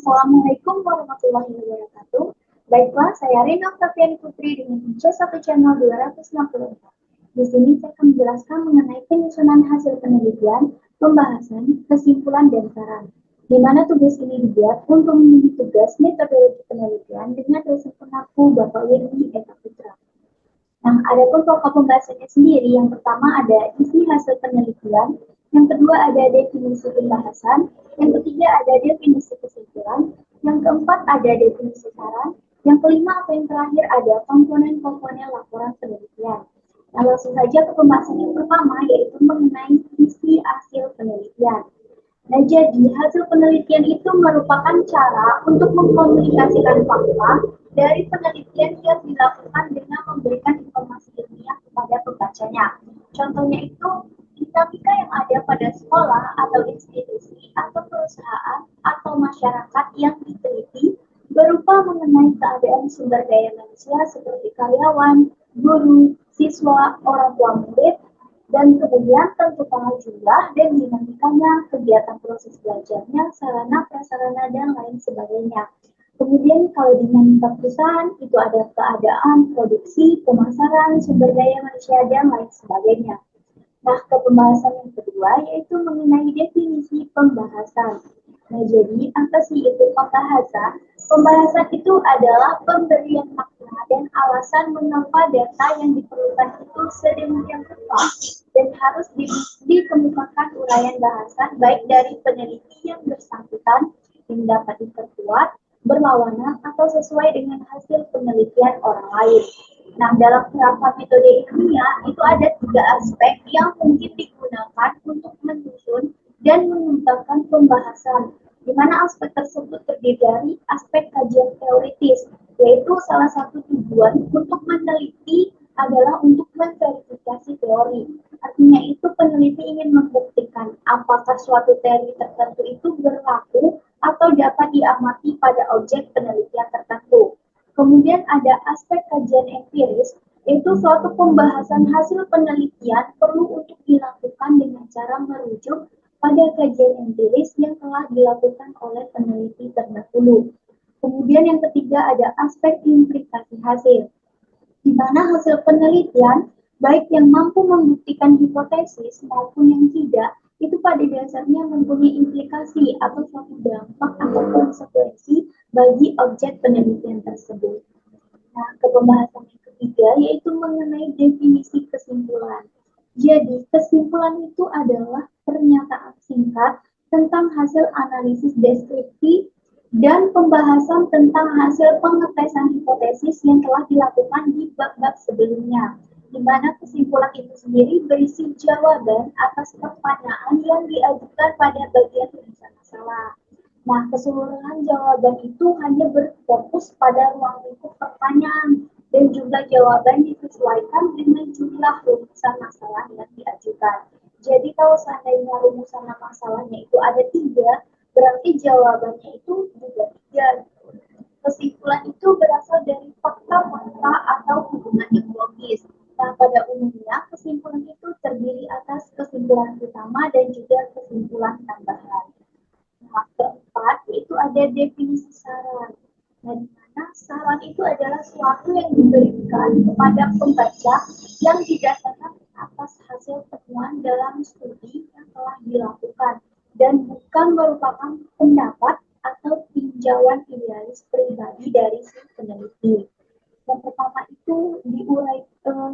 Assalamualaikum warahmatullahi wabarakatuh. Baiklah, saya Rina Oktaviani Putri dengan C1 Channel 264. Di sini saya akan menjelaskan mengenai penyusunan hasil penelitian, pembahasan, kesimpulan, dan saran. Di mana tugas ini dibuat untuk memenuhi tugas metodologi penelitian dengan dosen pengaku Bapak Wirdi Eka Putra. Nah, ada pun pokok pembahasannya sendiri. Yang pertama ada isi hasil penelitian, yang kedua ada definisi pembahasan, yang ketiga ada definisi kesimpulan, yang keempat ada definisi saran, yang kelima atau yang terakhir ada komponen-komponen laporan penelitian. Nah, langsung saja ke pembahasan yang pertama, yaitu mengenai isi hasil penelitian. Nah, jadi hasil penelitian itu merupakan cara untuk mengkomunikasikan fakta dari penelitian yang dilakukan dengan memberikan informasi ilmiah kepada pembacanya. Contohnya itu dinamika yang ada pada sekolah atau institusi atau perusahaan atau masyarakat yang diteliti berupa mengenai keadaan sumber daya manusia seperti karyawan, guru, siswa, orang tua murid, dan kemudian tentukan jumlah dan dinamikanya, kegiatan proses belajarnya, sarana, prasarana, dan lain sebagainya. Kemudian kalau dinamika perusahaan, itu ada keadaan, produksi, pemasaran, sumber daya manusia, dan lain sebagainya. Nah, ke pembahasan yang kedua, yaitu mengenai definisi pembahasan. Nah, jadi apa sih itu pembahasan? Pembahasan itu adalah pemberian makna dan alasan mengapa data yang diperlukan itu sedemikian rupa dan harus dikemukakan uraian bahasan baik dari peneliti yang bersangkutan yang dapat diperkuat, berlawanan, atau sesuai dengan hasil penelitian orang lain. Nah, dalam beberapa metode ilmiah itu ada 3 aspek yang mungkin digunakan untuk menyusun dan mengembangkan pembahasan, di mana aspek tersebut terdiri dari aspek kajian teoritis, yaitu salah satu tujuan untuk meneliti adalah untuk memverifikasi teori. Artinya itu peneliti ingin membuktikan apakah suatu teori tertentu itu berlaku atau dapat diamati pada objek penelitian tertentu. Kemudian ada aspek kajian empiris, yaitu suatu pembahasan hasil penelitian perlu untuk dilakukan dengan cara merujuk pada kajian empiris yang telah dilakukan oleh peneliti terdahulu. Kemudian yang ketiga ada aspek implikasi hasil, di mana hasil penelitian, baik yang mampu membuktikan hipotesis maupun yang tidak, itu pada dasarnya mempunyai implikasi atau suatu dampak atau konsekuensi bagi objek penelitian tersebut. Nah, ke pembahasan yang ketiga yaitu mengenai definisi kesimpulan. Jadi, kesimpulan itu adalah pernyataan singkat tentang hasil analisis deskripsi dan pembahasan tentang hasil pengetesan hipotesis yang telah dilakukan di bab-bab sebelumnya, di mana kesimpulan itu sendiri berisi jawaban atas pertanyaan yang diajukan pada bagian tulisan masalah. Nah, keseluruhan jawaban itu hanya berfokus pada ruang lingkup pertanyaan dan jumlah jawaban disesuaikan dengan jumlah rumusan masalah yang diajukan. Jadi kalau seandainya rumusan masalahnya itu ada 3, berarti jawabannya itu juga 3. Kesimpulan itu berasal dari fakta-fakta atau hubungan yang logis. Nah, pada umumnya kesimpulan itu terdiri atas kesimpulan utama dan juga kesimpulan tambahan. Nah, keempat itu ada definisi saran. Nah, di mana saran itu adalah sesuatu yang diberikan kepada pembaca yang didasarkan atas hasil temuan dalam studi yang telah dilakukan dan bukan merupakan pendapat atau tinjauan idealis pribadi dari si peneliti. Yang pertama itu diurai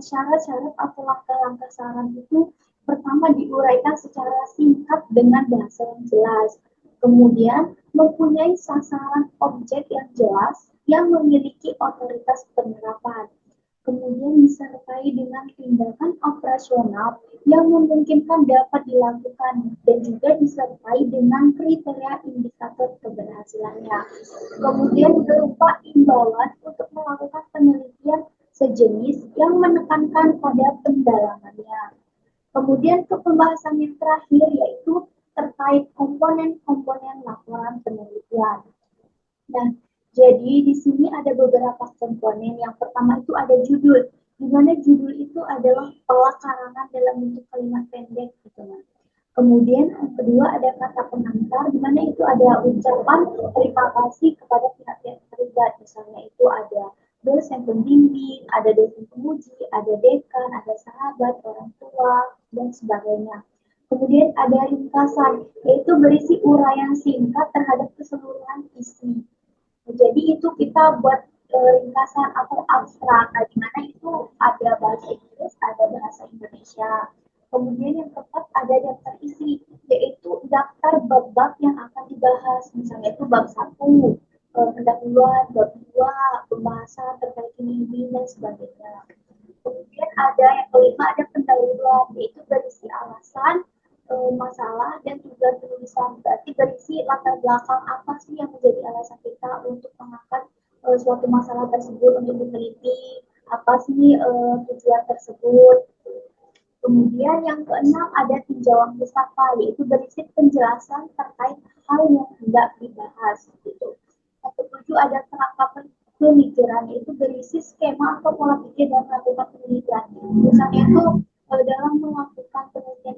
syarat-syarat atau langkah-langkah saran itu pertama diuraikan secara singkat dengan bahasa yang jelas. Kemudian mempunyai sasaran objek yang jelas yang memiliki otoritas penerapan. Kemudian disertai dengan tindakan operasional yang memungkinkan dapat dilakukan dan juga disertai dengan kriteria indikator keberhasilannya. Kemudian berupa imbauan untuk melakukan penelitian sejenis yang menekankan pada pendalamannya. Kemudian ke pembahasan yang terakhir yaitu terkait komponen-komponen laporan penelitian. Nah, jadi di sini ada beberapa komponen. Yang pertama itu ada judul, di mana judul itu adalah pola karangan dalam bentuk kalimat pendek gitu, Kemudian yang kedua ada kata pengantar, di mana itu ada ucapan terima kasih kepada pihak-pihak terlibat. Misalnya itu ada dosen pembimbing, ada dosen pemuji, ada dekan, ada sahabat, orang tua, dan sebagainya. Kemudian ada ringkasan, yaitu berisi uraian singkat terhadap keseluruhan isi. Jadi itu kita buat ringkasan atau abstrak, nah, di mana itu ada bahasa Inggris, ada bahasa Indonesia. Kemudian yang keempat ada daftar isi, yaitu daftar bab-bab yang akan dibahas. Misalnya itu bab 1, pendahuluan, bab 2, pembahasan terkait ini dan sebagainya. Kemudian ada yang kelima, ada pendahuluan, yaitu berisi alasan, masalah, dan tujuan penulisan. Berarti berisi latar belakang apa sih yang menjadi alasan kita untuk mengangkat suatu masalah tersebut untuk diteliti, apa sih tujuan tersebut. Kemudian yang keenam ada tinjauan pustaka, yaitu berisi penjelasan terkait hal yang hendak dibahas. Gitu. Yang ketujuh ada kerangka pemikiran, yaitu berisi skema atau pola pikir dan melakukan penelitian. Misalnya itu dalam melakukan penelitian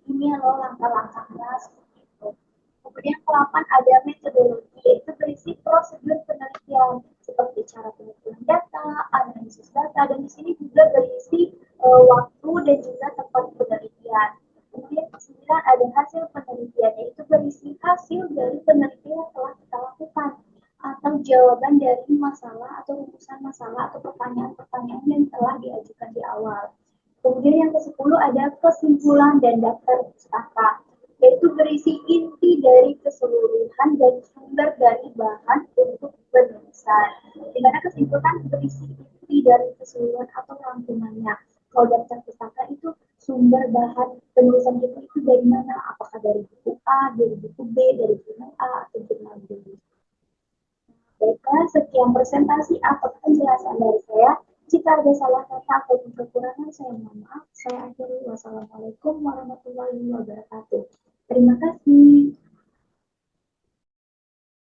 ini loh langkah-langkahnya. Gitu. Kemudian ke-8 ada metodologi, yaitu berisi prosedur penelitian seperti cara pengumpulan data, analisis data, dan di sini juga berisi waktu dan juga tempat penelitian. Kemudian ke-9 ada hasil penelitian, yaitu berisi hasil dari penelitian yang telah kita lakukan atau jawaban dari masalah atau rumusan masalah atau pertanyaan-pertanyaan yang telah diajukan di awal. Kemudian yang ke-10 ada kesimpulan dan daftar pustaka, yaitu berisi inti dari keseluruhan dan sumber dari bahan untuk penulisan. Di mana kesimpulan berisi inti dari keseluruhan atau rangkumannya. Kalau daftar pustaka itu sumber bahan penulisan kita itu dari mana? Apakah dari buku A, dari buku B, dari jurnal A, atau jurnal B. Baiklah, sekian presentasi atau penjelasan dari saya. Jika ada salah kata atau kekurangan, saya mohon maaf. Saya akhiri. Wassalamualaikum warahmatullahi wabarakatuh. Terima kasih.